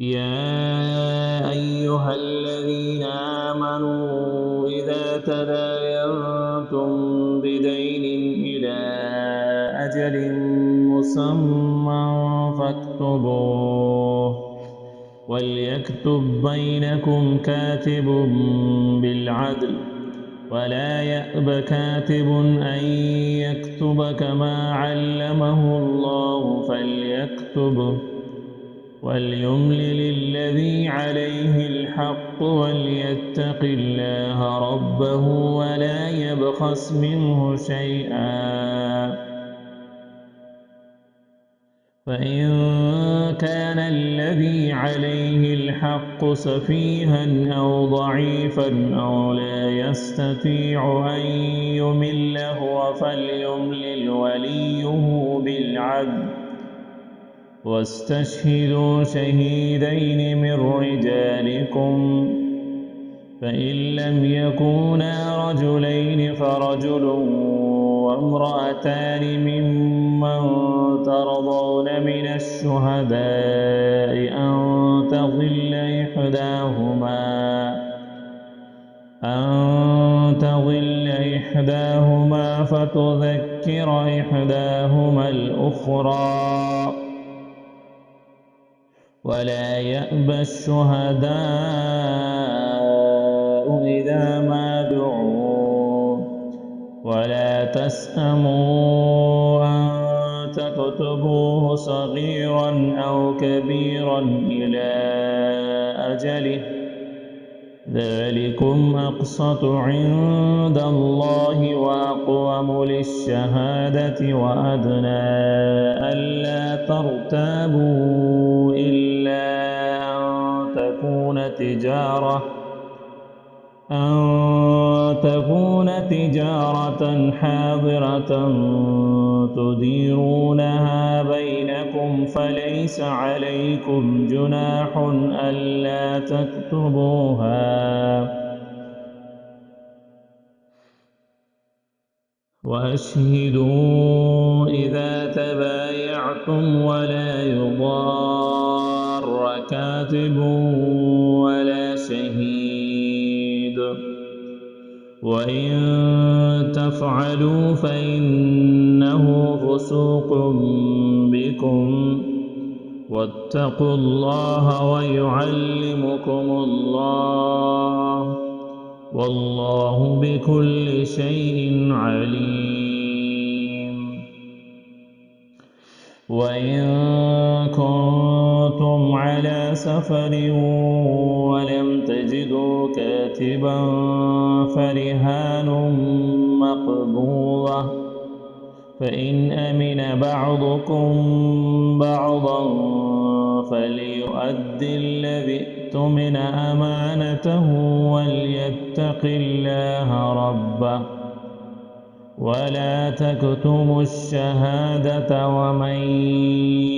يا أيها الذين آمنوا إذا تداينتم بدين إلى أجل مسمى فاكتبوه وليكتب بينكم كاتب بالعدل ولا يأب كاتب أن يكتب كما علمه الله فليكتب وليملل الذي عليه الحق وليتق الله ربه ولا يبخس منه شيئا فإن كان الذي عليه الحق سفيها أو ضعيفا أو لا يستطيع أن يمل هو فليملل وليه بالعدل واستشهدوا شهيدين من رجالكم فإن لم يكونا رجلين فرجل وامرأتان ممن ترضون من الشهداء أن تضل إحداهما فتذكر إحداهما الأخرى ولا يأبى الشهداء إذا ما دعوا ولا تسأموا أن تكتبوه صغيرا أو كبيرا إلى أجله ذلكم أقسط عند الله وأقوم للشهادة وأدنى ألا ترتابوا إلا أن تكون تجارة حاضرة تديرونها بينكم فليس عليكم جناح ألا تكتبوها وأشهدوا إذا تبايعتم ولا يضار كاتب ولا شهيد وإن تفعلوا فإنه فسوق بكم واتقوا الله ويعلمكم الله والله بكل شيء عليم وإن كنتم على سفر ولم تجدوا كاتبا فرهان مقبوضة فإن أمن بعضكم بعضا فليؤدي الذي اؤتمن أمانته وليتق الله ربه ولا تكتموا الشهادة ومن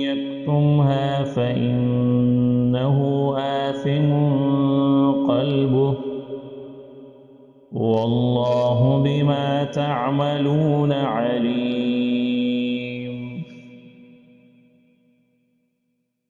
يكتمها فإنه آثم قلبه والله بما تعملون عليم